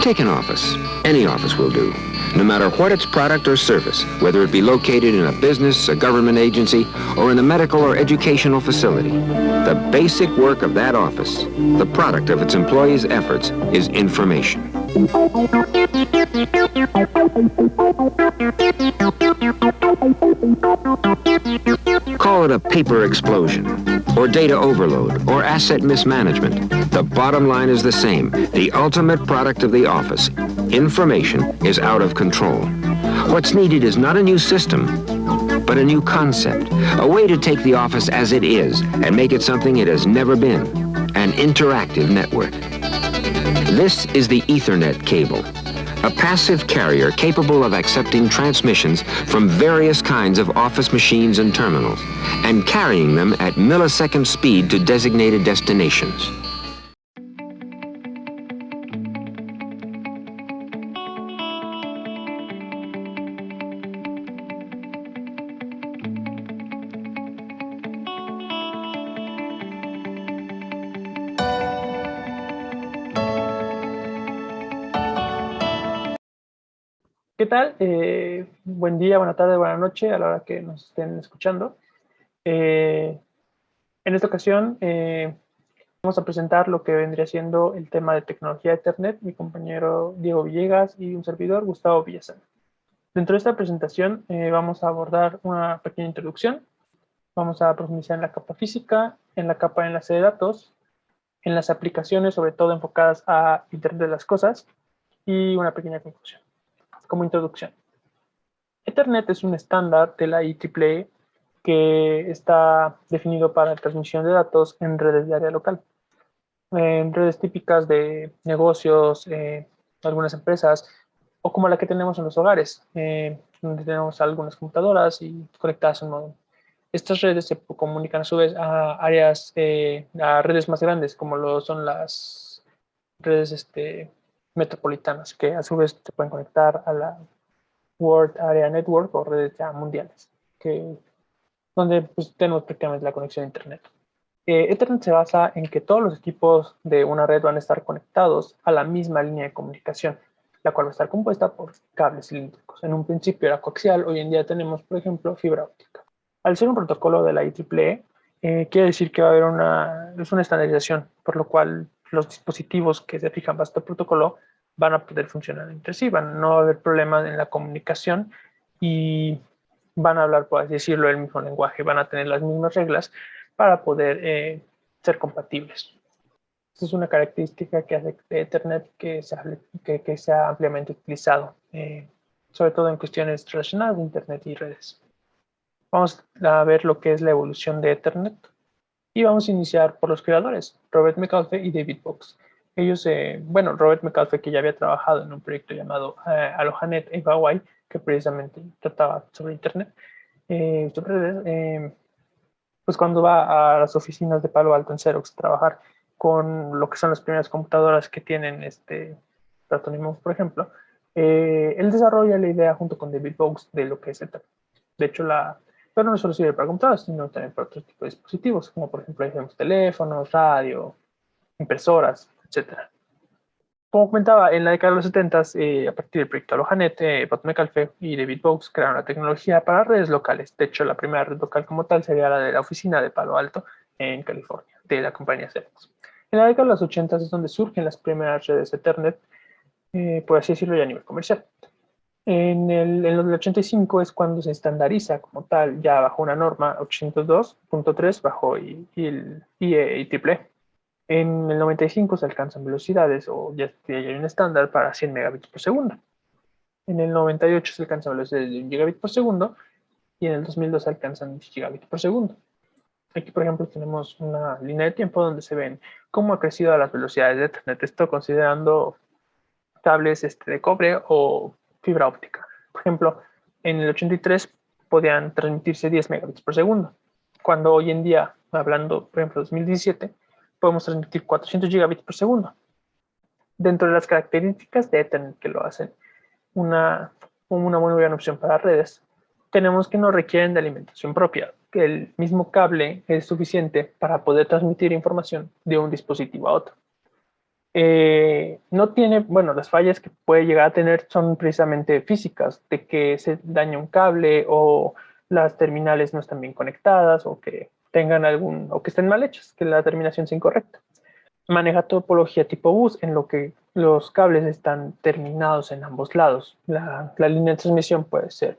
Take an office. Any office will do. No matter what its product or service, whether it be located in a business, a government agency, or in a medical or educational facility, the basic work of that office, the product of its employees' efforts, is information. Call it a paper explosion, or data overload, or asset mismanagement. The bottom line is the same. The ultimate product of the office, information, is out of control. What's needed is not a new system, but a new concept, a way to take the office as it is and make it something it has never been, an interactive network. This is the Ethernet cable, a passive carrier capable of accepting transmissions from various kinds of office machines and terminals, and carrying them at millisecond speed to designated destinations. ¿Qué tal? Buen día, buena tarde, buena noche a la hora que nos estén escuchando. En esta ocasión vamos a presentar lo que vendría siendo el tema de tecnología de Ethernet, mi compañero Diego Villegas y un servidor, Gustavo Villazán. Dentro de esta presentación vamos a abordar una pequeña introducción. Vamos a profundizar en la capa física, en la capa de enlace de datos, en las aplicaciones, sobre todo enfocadas a Internet de las Cosas, y una pequeña conclusión. Como introducción, Ethernet es un estándar de la IEEE que está definido para la transmisión de datos en redes de área local. En redes típicas de negocios, algunas empresas, o como la que tenemos en los hogares, donde tenemos algunas computadoras y conectadas a un módem. Estas redes se comunican a su vez a áreas, a redes más grandes, como lo son las redes metropolitanas, que a su vez se pueden conectar a la World Area Network o redes ya mundiales, donde pues, tenemos prácticamente la conexión a Internet. Ethernet se basa en que todos los equipos de una red van a estar conectados a la misma línea de comunicación, la cual va a estar compuesta por cables cilíndricos. En un principio era coaxial, hoy en día tenemos, por ejemplo, fibra óptica. Al ser un protocolo de la IEEE, quiere decir que va a haber una estandarización, por lo cual los dispositivos que se fijan bajo este protocolo van a poder funcionar entre sí, no va a haber problemas en la comunicación y van a hablar, por así decirlo, el mismo lenguaje, van a tener las mismas reglas para poder ser compatibles. Esta es una característica que hace de Ethernet que sea ampliamente utilizado, sobre todo en cuestiones relacionadas de Internet y redes. Vamos a ver lo que es la evolución de Ethernet. Y vamos a iniciar por los creadores, Robert McAuliffe y David Box. Ellos, Robert McAuliffe, que ya había trabajado en un proyecto llamado AlohaNet en Hawaii, que precisamente trataba sobre Internet, sobre redes, pues cuando va a las oficinas de Palo Alto en Xerox a trabajar con lo que son las primeras computadoras que tienen Platinum, por ejemplo, él desarrolla la idea junto con David Box de lo que es Ethernet. De hecho, pero no solo sirve para computadoras, sino también para otros tipos de dispositivos, como por ejemplo tenemos teléfonos, radio, impresoras, etc. Como comentaba, en la década de los 70, a partir del proyecto AlohaNet, Pat McAuliffe y David Box crearon la tecnología para redes locales. De hecho, la primera red local como tal sería la de la oficina de Palo Alto en California, de la compañía Xerox. En la década de los 80 es donde surgen las primeras redes Ethernet, por así decirlo, ya a nivel comercial. En el 85 es cuando se estandariza como tal, ya bajo una norma 802.3 bajo IEEE. En el 95 se alcanzan velocidades, o ya hay un estándar para 100 megabits por segundo. En el 98 se alcanzan velocidades de 1 gigabit por segundo, y en el 2002 se alcanzan 10 gigabits por segundo. Aquí, por ejemplo, tenemos una línea de tiempo donde se ven cómo ha crecido las velocidades de Ethernet, esto considerando cables de cobre o fibra óptica. Por ejemplo, en el 83 podían transmitirse 10 megabits por segundo, cuando hoy en día, hablando, por ejemplo, 2017, podemos transmitir 400 gigabits por segundo. Dentro de las características de Ethernet que lo hacen una muy buena opción para redes, tenemos que no requieren de alimentación propia, que el mismo cable es suficiente para poder transmitir información de un dispositivo a otro. No tiene, bueno, las fallas que puede llegar a tener son precisamente físicas, de que se daña un cable o las terminales no están bien conectadas o que tengan o que estén mal hechas, que la terminación sea incorrecta. Maneja topología tipo bus, en lo que los cables están terminados en ambos lados. La línea de transmisión puede ser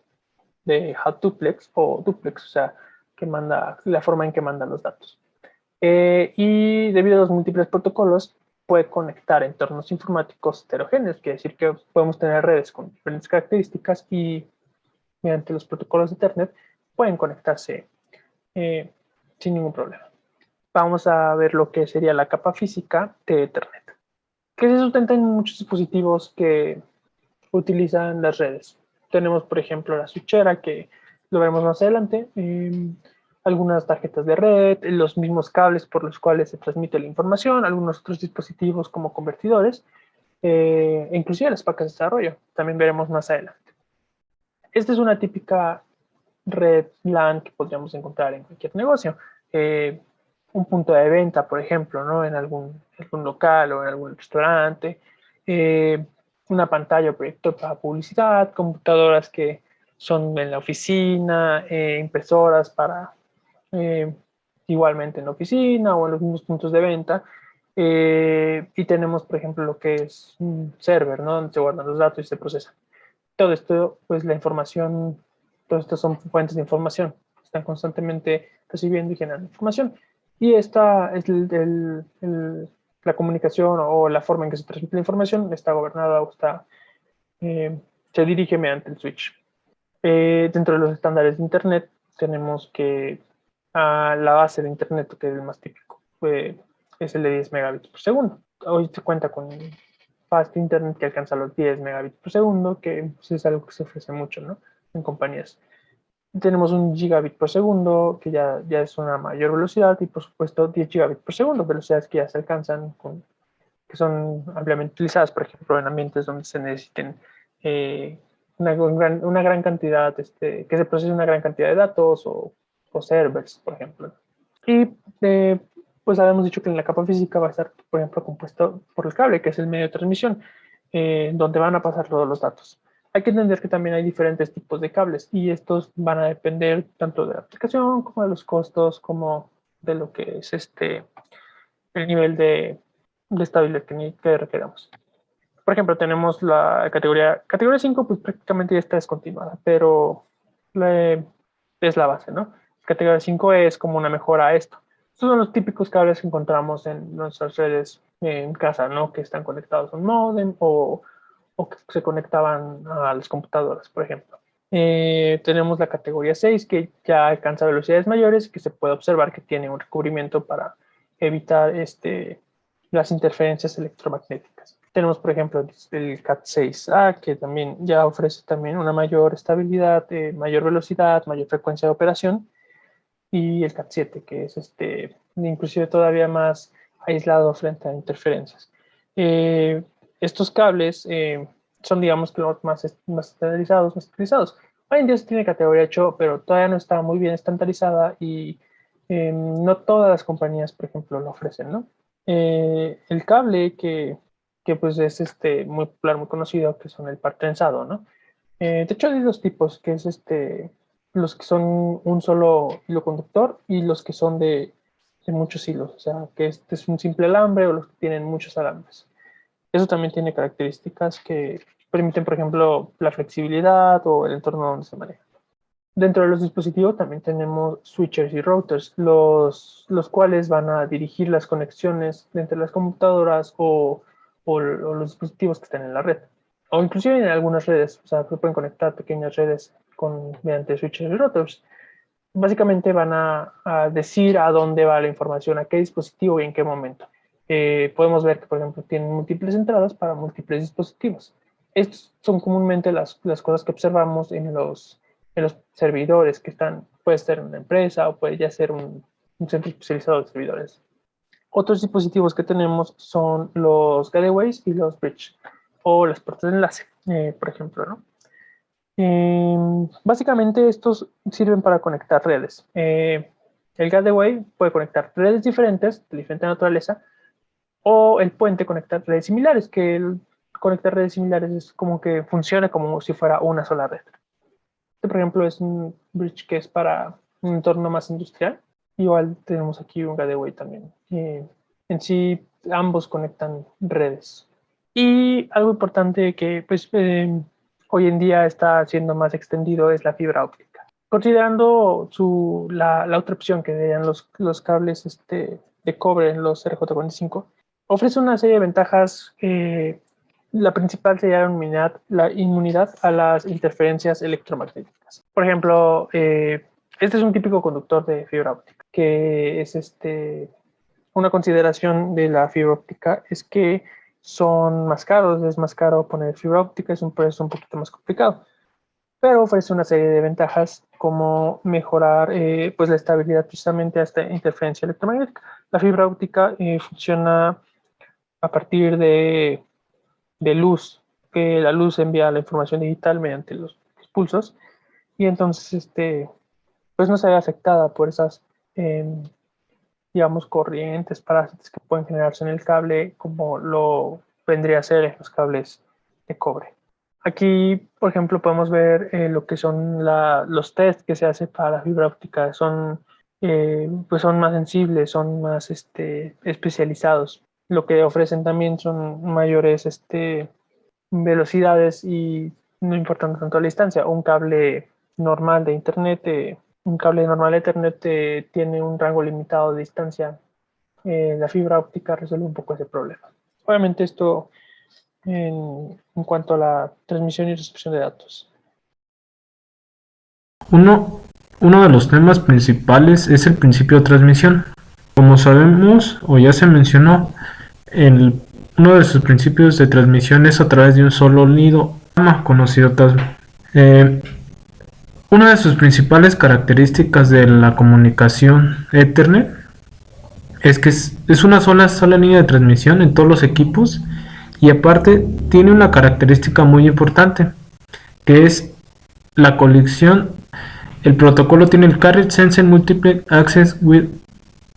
de hot duplex o duplex, o sea, que manda la forma en que manda los datos. Y debido a los múltiples protocolos, puede conectar entornos informáticos heterogéneos, quiere decir que podemos tener redes con diferentes características y mediante los protocolos de Ethernet pueden conectarse sin ningún problema. Vamos a ver lo que sería la capa física de Ethernet, que se sustenta en muchos dispositivos que utilizan las redes. Tenemos, por ejemplo, la switchera, que lo veremos más adelante, algunas tarjetas de red, los mismos cables por los cuales se transmite la información, algunos otros dispositivos como convertidores, e inclusive las placas de desarrollo. También veremos más adelante. Esta es una típica red LAN que podríamos encontrar en cualquier negocio. Un punto de venta, por ejemplo, ¿no? En algún local o en algún restaurante. Una pantalla o proyector para publicidad, computadoras que son en la oficina, impresoras para igualmente en la oficina o en los mismos puntos de venta. Y tenemos, por ejemplo, lo que es un server, ¿no? Donde se guardan los datos y se procesan. Todo esto, pues la información, todo esto son fuentes de información. Están constantemente recibiendo y generando información. Y esta es la comunicación o la forma en que se transmite la información está gobernada o se dirige mediante el switch. Dentro de los estándares de Internet tenemos que la base de Internet, que es el más típico, es el de 10 megabits por segundo. Hoy se cuenta con Fast Internet que alcanza los 10 megabits por segundo, que pues, es algo que se ofrece mucho, ¿no? En compañías. Tenemos un gigabit por segundo, que ya es una mayor velocidad, y por supuesto 10 gigabits por segundo, velocidades que ya se alcanzan, que son ampliamente utilizadas, por ejemplo, en ambientes donde se necesiten una gran cantidad, que se procese una gran cantidad de datos o servers, por ejemplo. Y pues habíamos dicho que en la capa física va a estar, por ejemplo, compuesto por el cable, que es el medio de transmisión, donde van a pasar todos los datos. Hay que entender que también hay diferentes tipos de cables y estos van a depender tanto de la aplicación como de los costos, como de lo que es el nivel de estabilidad que requeramos. Por ejemplo, tenemos la categoría 5, pues prácticamente ya está descontinuada, pero es la base, ¿no? Categoría 5 es como una mejora a esto. Estos son los típicos cables que encontramos en nuestras redes en casa, ¿no? Que están conectados a un modem o que se conectaban a las computadoras, por ejemplo. Tenemos la categoría 6 que ya alcanza velocidades mayores y que se puede observar que tiene un recubrimiento para evitar las interferencias electromagnéticas. Tenemos, por ejemplo, el Cat6A, que también ya ofrece también una mayor estabilidad, mayor velocidad, mayor frecuencia de operación, y el Cat7, que es inclusive todavía más aislado frente a interferencias. Estos cables son, digamos, que los más estandarizados, más utilizados. Hoy en día se tiene categoría 8, pero todavía no está muy bien estandarizada y no todas las compañías, por ejemplo, lo ofrecen, ¿no? El cable que pues es muy popular, muy conocido, que son el par trenzado, ¿no? De hecho, hay dos tipos, que es los que son un solo hilo conductor y los que son de muchos hilos, o sea, que este es un simple alambre o los que tienen muchos alambres. Eso también tiene características que permiten, por ejemplo, la flexibilidad o el entorno donde se maneja. Dentro de los dispositivos también tenemos switchers y routers, los cuales van a dirigir las conexiones entre las computadoras o los dispositivos que están en la red. O inclusive en algunas redes, o sea, se pueden conectar pequeñas redes mediante switchers y routers. Básicamente van a decir a dónde va la información, a qué dispositivo y en qué momento. Podemos ver que, por ejemplo, tienen múltiples entradas para múltiples dispositivos. Estas son comúnmente las cosas que observamos en los servidores que están, puede ser una empresa o puede ya ser un centro especializado de servidores. Otros dispositivos que tenemos son los gateways y los bridge o las puertas de enlace, por ejemplo, ¿no? Básicamente estos sirven para conectar redes. El gateway puede conectar redes diferentes, de diferente naturaleza, o el puente conectar redes similares, que el conectar redes similares es como que funciona como si fuera una sola red. Este, por ejemplo, es un bridge que es para un entorno más industrial. Igual tenemos aquí un gateway también. En sí, ambos conectan redes. Y algo importante que pues, hoy en día está siendo más extendido es la fibra óptica. Considerando la otra opción que serían los cables de cobre en los RJ45, ofrece una serie de ventajas. La principal sería la inmunidad a las interferencias electromagnéticas. Por ejemplo, este es un típico conductor de fibra óptica, que es una consideración de la fibra óptica es que son más caros, es más caro poner fibra óptica, es un proceso un poquito más complicado, pero ofrece una serie de ventajas como mejorar pues la estabilidad precisamente a esta interferencia electromagnética. La fibra óptica funciona a partir de luz, que la luz envía la información digital mediante los pulsos, y entonces pues no se ve afectada por esas digamos corrientes, parásitos que pueden generarse en el cable, como lo vendría a ser en los cables de cobre. Aquí, por ejemplo, podemos ver lo que son los test que se hace para la fibra óptica. Pues son más sensibles, son más especializados. Lo que ofrecen también son mayores velocidades y no importando tanto la distancia. Un cable normal de internet, tiene un rango limitado de distancia. La fibra óptica resuelve un poco ese problema. Obviamente esto en cuanto a la transmisión y recepción de datos. Uno de los temas principales es el principio de transmisión. Como sabemos o ya se mencionó, uno de sus principios de transmisión es a través de un solo nido conocido. Una de sus principales características de la comunicación Ethernet es que es una sola línea de transmisión en todos los equipos, y aparte tiene una característica muy importante, que es la conexión. El protocolo tiene el Carrier Sense Multiple Access with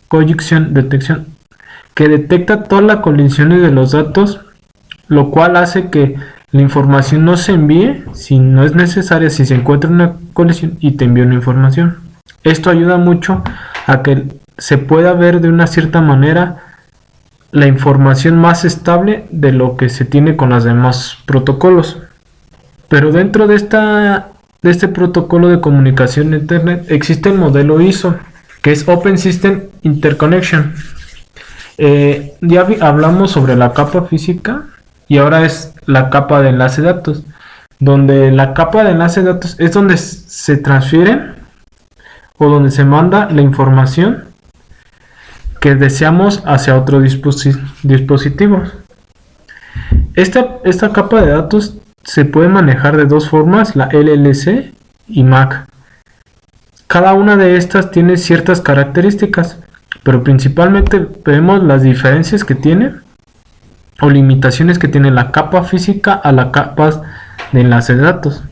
Conjunction Detection, que detecta todas las colisiones de los datos, lo cual hace que la información no se envíe si no es necesaria, si se encuentra una colisión, y te envía una información. Esto ayuda mucho a que se pueda ver de una cierta manera la información más estable de lo que se tiene con los demás protocolos. Pero dentro de este protocolo de comunicación Ethernet existe el modelo ISO, que es Open System Interconnection. Ya hablamos sobre la capa física y ahora es la capa de enlace de datos, donde la capa de enlace de datos es donde se transfiere o donde se manda la información que deseamos hacia otro dispositivo. Esta capa de datos se puede manejar de dos formas, la LLC y MAC. Cada una de estas tiene ciertas características, pero principalmente vemos las diferencias que tiene o limitaciones que tiene la capa física a la capa de enlace de datos.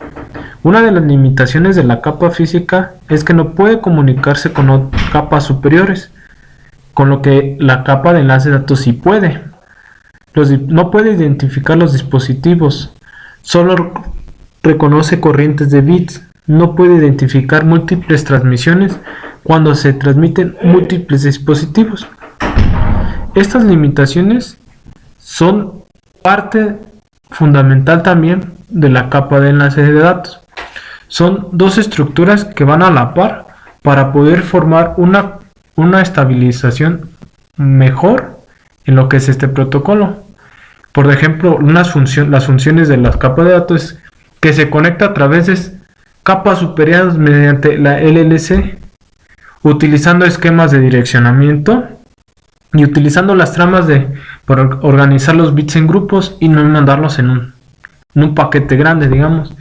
Una de las limitaciones de la capa física es que no puede comunicarse con capas superiores, con lo que la capa de enlace de datos sí puede. No puede identificar los dispositivos, solo reconoce corrientes de bits, no puede identificar múltiples transmisiones cuando se transmiten múltiples dispositivos. Estas limitaciones son parte fundamental también de la capa de enlace de datos. Son dos estructuras que van a la par para poder formar una estabilización mejor en lo que es este protocolo. Por ejemplo, las funciones de las capas de datos que se conecta a través de capas superiores mediante la LLC, utilizando esquemas de direccionamiento y utilizando las tramas para organizar los bits en grupos y no mandarlos en un paquete grande, digamos.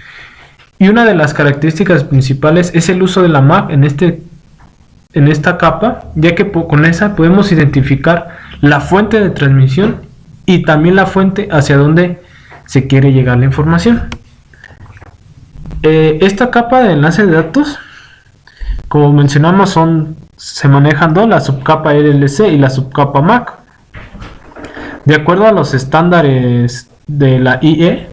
Y una de las características principales es el uso de la MAC en esta capa, ya que con esa podemos identificar la fuente de transmisión y también la fuente hacia donde se quiere llegar la información. Esta capa de enlace de datos, como mencionamos, se manejan dos, la subcapa LLC y la subcapa MAC. De acuerdo a los estándares de la IEEE,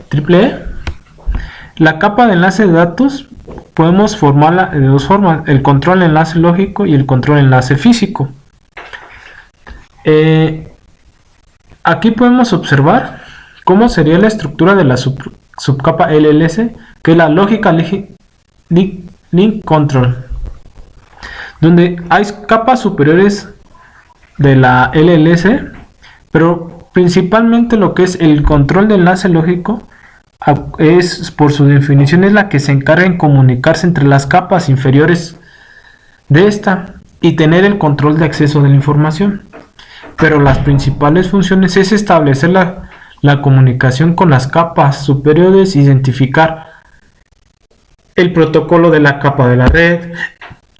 la capa de enlace de datos podemos formarla de dos formas: el control de enlace lógico y el control de enlace físico. Aquí podemos observar cómo sería la estructura de la subcapa LLC, que es la Logical Link Control, donde hay capas superiores de la LLC, pero principalmente lo que es el control de enlace lógico es, por su definición, es la que se encarga en comunicarse entre las capas inferiores de esta y tener el control de acceso de la información. Pero las principales funciones es establecer la comunicación con las capas superiores, identificar el protocolo de la capa de la red,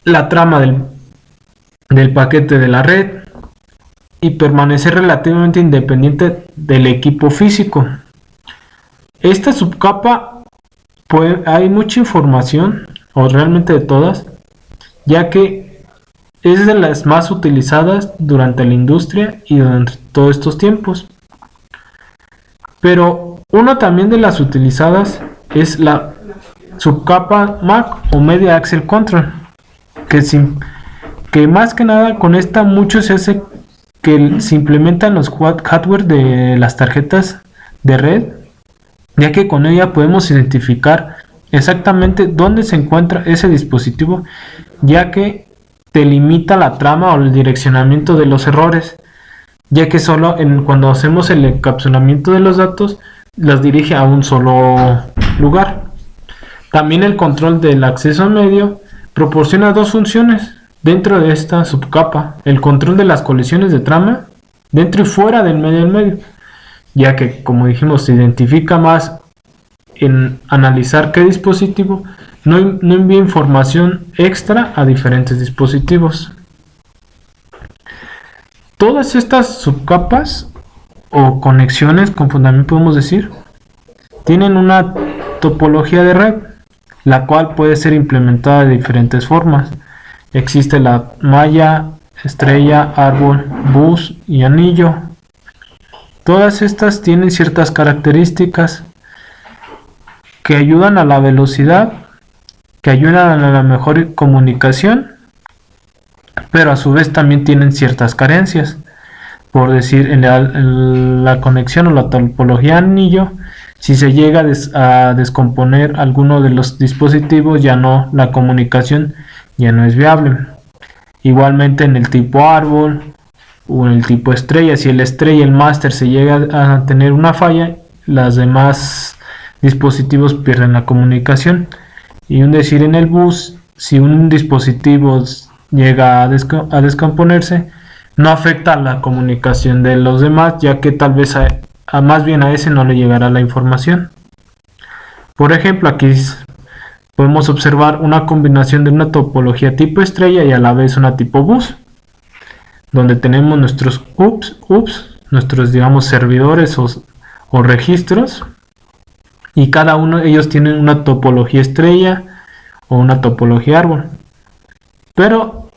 la trama del paquete de la red, y permanecer relativamente independiente del equipo físico. Esta subcapa, pues, hay mucha información, o realmente de todas, ya que es de las más utilizadas durante la industria y durante todos estos tiempos. Pero una también de las utilizadas es la subcapa MAC o Media Access Control, que más que nada con esta mucho se hace que se implementan los hardware de las tarjetas de red, ya que con ella podemos identificar exactamente dónde se encuentra ese dispositivo, ya que te limita la trama o el direccionamiento de los errores, ya que solo cuando hacemos el encapsulamiento de los datos los dirige a un solo lugar. También el control del acceso medio proporciona dos funciones dentro de esta subcapa: el control de las colisiones de trama dentro y fuera del medio, ya que, como dijimos, se identifica más en analizar qué dispositivo no envía información extra a diferentes dispositivos. Todas estas subcapas o conexiones, como también podemos decir, tienen una topología de red, la cual puede ser implementada de diferentes formas. Existe la malla, estrella, árbol, bus y anillo. Todas estas tienen ciertas características que ayudan a la velocidad, que ayudan a la mejor comunicación, pero a su vez también tienen ciertas carencias. Por decir, en la conexión o la topología anillo, si se llega a descomponer alguno de los dispositivos, la comunicación ya no es viable. Igualmente en el tipo árbol o en el tipo estrella, si el estrella y el máster se llega a tener una falla, las demás dispositivos pierden la comunicación. Y en el bus, si un dispositivo llega a descomponerse, no afecta a la comunicación de los demás, ya que tal vez más bien a ese no le llegará la información. Por ejemplo, aquí podemos observar una combinación de una topología tipo estrella y a la vez una tipo bus, donde tenemos nuestros nuestros, digamos, servidores o registros, y cada uno de ellos tienen una topología estrella o una topología árbol. Pero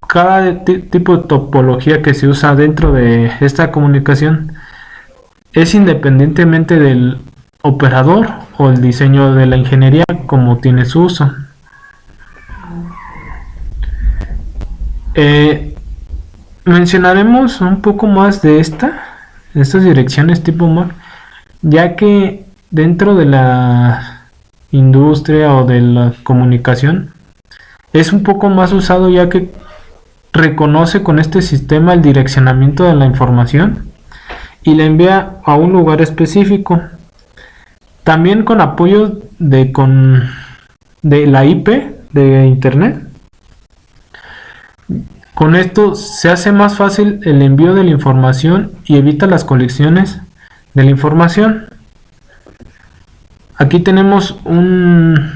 cada tipo de topología que se usa dentro de esta comunicación es independientemente del operador o el diseño de la ingeniería como tiene su uso. Mencionaremos un poco más de estas direcciones tipo MAC, ya que dentro de la industria o de la comunicación es un poco más usado, ya que reconoce con este sistema el direccionamiento de la información y la envía a un lugar específico. También con apoyo de la IP de internet. Con esto se hace más fácil el envío de la información y evita las colisiones de la información. Aquí tenemos un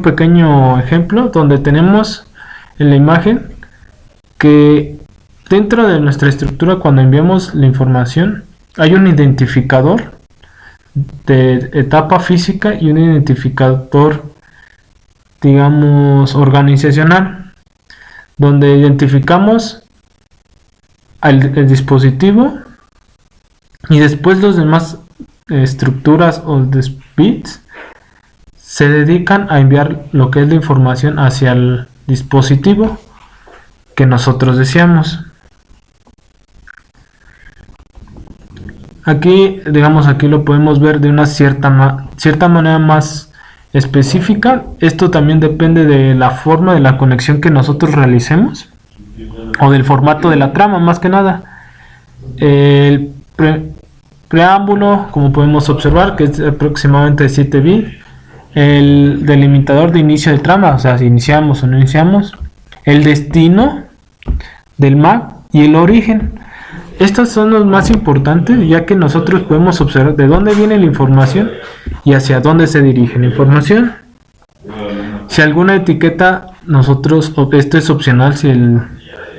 pequeño ejemplo donde tenemos en la imagen que dentro de nuestra estructura, cuando enviamos la información, hay un identificador de etapa física y un identificador, digamos, organizacional, donde identificamos el dispositivo, Y después los demás estructuras o bits se dedican a enviar lo que es la información hacia el dispositivo que nosotros deseamos. Aquí, digamos, aquí lo podemos ver de una cierta manera más específica. Esto también depende de la forma de la conexión que nosotros realicemos o del formato de la trama, más que nada. El preámbulo, como podemos observar, que es aproximadamente de 7 bits. El delimitador de inicio de trama, o sea, si iniciamos o no iniciamos. El destino del MAC y el origen. Estos son los más importantes, ya que nosotros podemos observar de dónde viene la información y hacia dónde se dirige la información. Si alguna etiqueta, esto es opcional si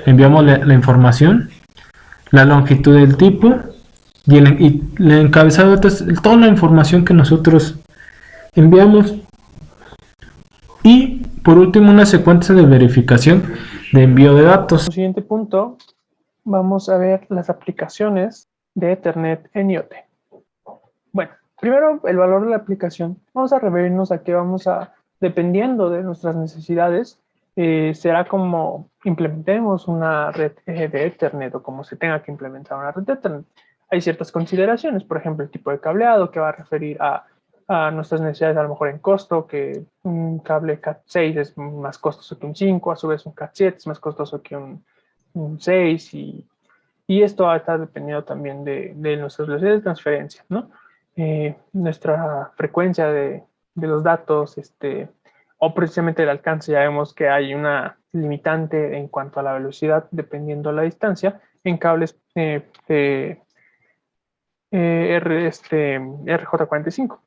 enviamos la información, la longitud del tipo y el encabezado, toda la información que nosotros enviamos. Y por último, una secuencia de verificación de envío de datos. El siguiente punto, vamos a ver las aplicaciones de Ethernet en IoT. Bueno, primero el valor de la aplicación. Vamos a referirnos a que dependiendo de nuestras necesidades, será como implementemos una red de Ethernet o como se tenga que implementar una red de Ethernet. Hay ciertas consideraciones, por ejemplo, el tipo de cableado que va a referir a nuestras necesidades a lo mejor en costo, que un cable Cat6 es más costoso que un 5, a su vez un Cat7 es más costoso que un 6 y esto va a estar dependiendo también de nuestras velocidades de transferencia, ¿no? Nuestra frecuencia de los datos, o precisamente el alcance, ya vemos que hay una limitante en cuanto a la velocidad dependiendo de la distancia en cables RJ45.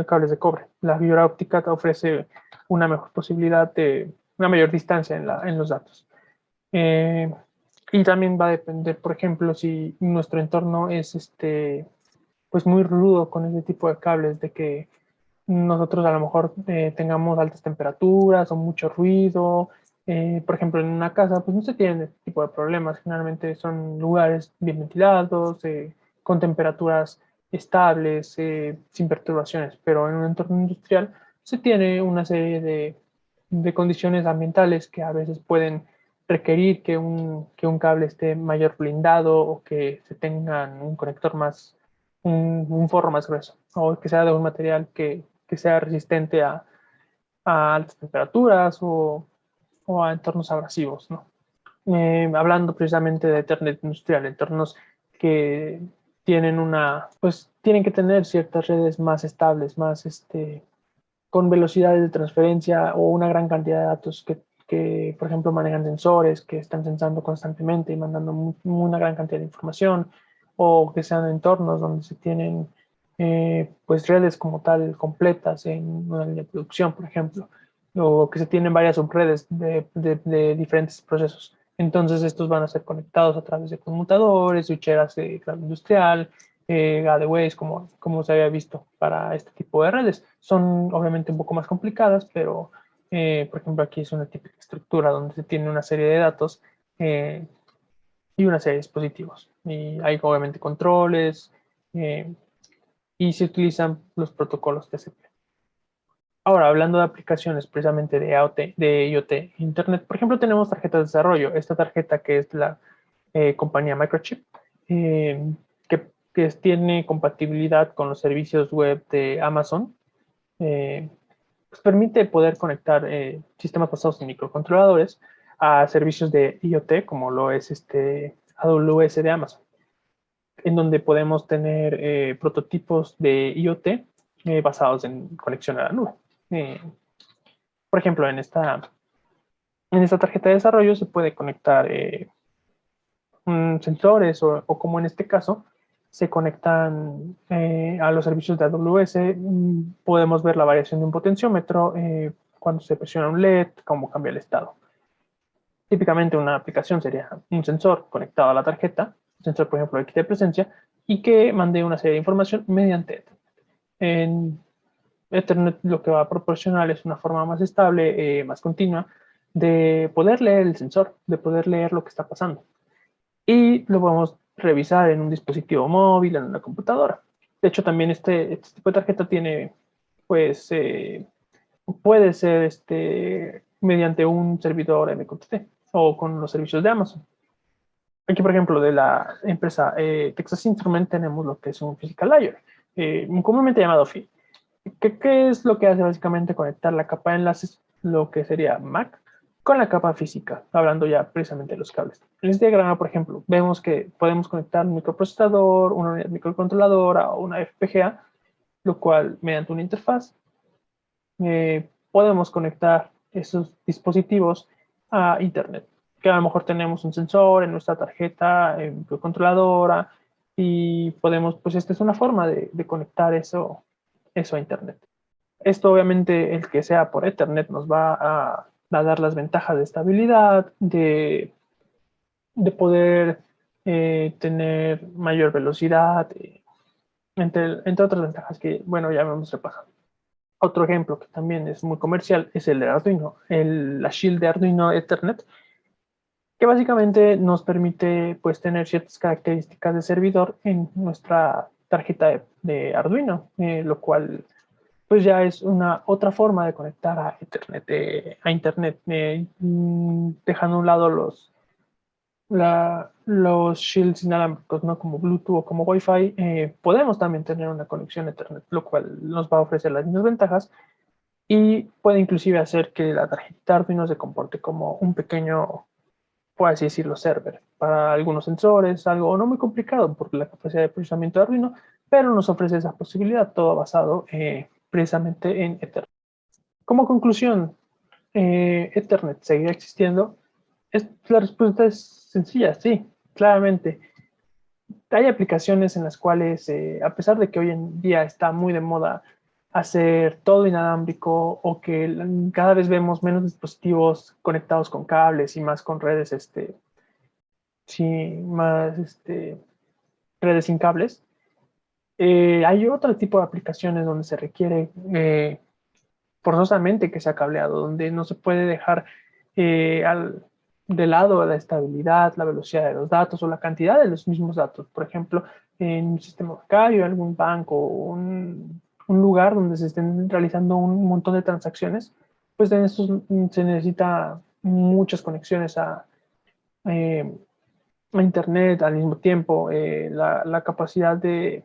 Cables de cobre. La fibra óptica te ofrece una mejor posibilidad de una mayor distancia en los datos. Y también va a depender, por ejemplo, si nuestro entorno es pues muy rudo con ese tipo de cables, de que nosotros a lo mejor tengamos altas temperaturas o mucho ruido. Por ejemplo, en una casa, pues no se tienen este tipo de problemas. Generalmente son lugares bien ventilados, con temperaturas estables, sin perturbaciones, pero en un entorno industrial se tiene una serie de condiciones ambientales que a veces pueden requerir que un cable esté mayor blindado o que se tenga un conector un forro más grueso, o que sea de un material que sea resistente a altas temperaturas o a entornos abrasivos, ¿no? Hablando precisamente de Ethernet industrial, entornos que tienen que tener ciertas redes más estables, más con velocidades de transferencia o una gran cantidad de datos que, por ejemplo, manejan sensores que están sensando constantemente y mandando una gran cantidad de información, o que sean entornos donde se tienen pues redes como tal completas en una línea de producción, por ejemplo, o que se tienen varias subredes de diferentes procesos. Entonces estos van a ser conectados a través de conmutadores, switcheras de grado industrial, gateways, como se había visto para este tipo de redes. Son obviamente un poco más complicadas, pero por ejemplo aquí es una típica estructura donde se tiene una serie de datos y una serie de dispositivos. Y hay obviamente controles y se utilizan los protocolos TCP. Ahora, hablando de aplicaciones precisamente de IoT, Internet, por ejemplo, tenemos tarjetas de desarrollo. Esta tarjeta que es la compañía Microchip, que tiene compatibilidad con los servicios web de Amazon, pues permite poder conectar sistemas basados en microcontroladores a servicios de IoT, como lo es AWS de Amazon, en donde podemos tener prototipos de IoT basados en conexión a la nube. Por ejemplo, en esta tarjeta de desarrollo se puede conectar sensores o como en este caso se conectan a los servicios de AWS. Podemos ver la variación de un potenciómetro cuando se presiona un LED, cómo cambia el estado. Típicamente una aplicación sería un sensor conectado a la tarjeta, un sensor por ejemplo X de presencia, y que mande una serie de información mediante Ethernet. En Ethernet lo que va a proporcionar es una forma más estable, más continua, de poder leer el sensor, de poder leer lo que está pasando. Y lo podemos revisar en un dispositivo móvil, en una computadora. De hecho, también este tipo de tarjeta tiene, pues, puede ser mediante un servidor MQTT o con los servicios de Amazon. Aquí, por ejemplo, de la empresa Texas Instruments tenemos lo que es un Physical Layer, comúnmente llamado PHY. ¿Qué es lo que hace básicamente? Conectar la capa de enlaces, lo que sería MAC, con la capa física, hablando ya precisamente de los cables. En este diagrama, por ejemplo, vemos que podemos conectar un microprocesador, una unidad microcontroladora o una FPGA, lo cual mediante una interfaz podemos conectar esos dispositivos a Internet. Que a lo mejor tenemos un sensor en nuestra tarjeta microcontroladora y podemos, pues esta es una forma de conectar eso a Internet. Esto obviamente el que sea por Ethernet nos va a dar las ventajas de estabilidad, de poder tener mayor velocidad, entre otras ventajas que, bueno, ya hemos repasado. Otro ejemplo que también es muy comercial es el de Arduino, la Shield de Arduino Ethernet, que básicamente nos permite pues tener ciertas características de servidor en nuestra tarjeta de Arduino, lo cual pues ya es una otra forma de conectar a Internet, dejando a un lado los shields inalámbricos, ¿no? Como Bluetooth o como Wi-Fi. Podemos también tener una conexión a Ethernet, lo cual nos va a ofrecer las mismas ventajas y puede inclusive hacer que la tarjeta Arduino se comporte como un pequeño, por así decirlo, server para algunos sensores, algo no muy complicado por la capacidad de procesamiento de Arduino, pero nos ofrece esa posibilidad, todo basado precisamente en Ethernet. Como conclusión, Ethernet seguirá existiendo. La respuesta es sencilla, sí, claramente. Hay aplicaciones en las cuales, a pesar de que hoy en día está muy de moda hacer todo inalámbrico o que cada vez vemos menos dispositivos conectados con cables y más con redes, sí, más redes sin cables, hay otro tipo de aplicaciones donde se requiere forzosamente que sea cableado, donde no se puede dejar de lado la estabilidad, la velocidad de los datos o la cantidad de los mismos datos. Por ejemplo, en un sistema bancario, algún banco, un lugar donde se estén realizando un montón de transacciones, pues en estos se necesita muchas conexiones eh, a Internet al mismo tiempo, la capacidad de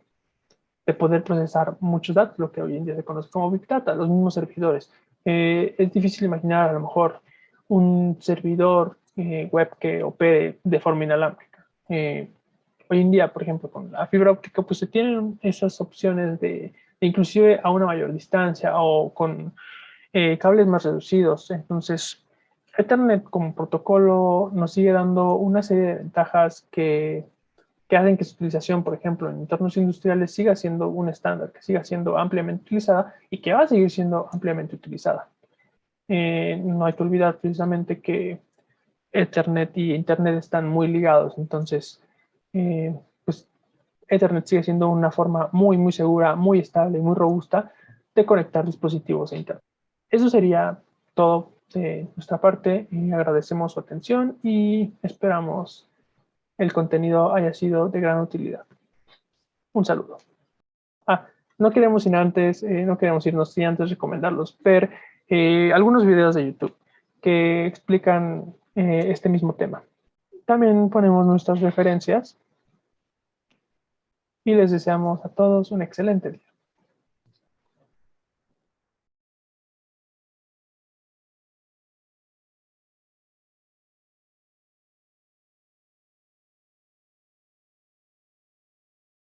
poder procesar muchos datos, lo que hoy en día se conoce como Big Data, los mismos servidores. Es difícil imaginar a lo mejor un servidor web que opere de forma inalámbrica. Hoy en día, por ejemplo, con la fibra óptica, pues se tienen esas opciones de inclusive a una mayor distancia o con cables más reducidos. Entonces, Ethernet como protocolo nos sigue dando una serie de ventajas que hacen que su utilización, por ejemplo, en entornos industriales siga siendo un estándar, que siga siendo ampliamente utilizada y que va a seguir siendo ampliamente utilizada. No hay que olvidar precisamente que Ethernet y Internet están muy ligados, entonces, pues Ethernet sigue siendo una forma muy, muy segura, muy estable, muy robusta de conectar dispositivos a Internet. Eso sería todo de nuestra parte. Agradecemos su atención y esperamos el contenido haya sido de gran utilidad. Un saludo. No queremos irnos sin antes recomendarlos, ver algunos videos de YouTube que explican este mismo tema. También ponemos nuestras referencias y les deseamos a todos un excelente día.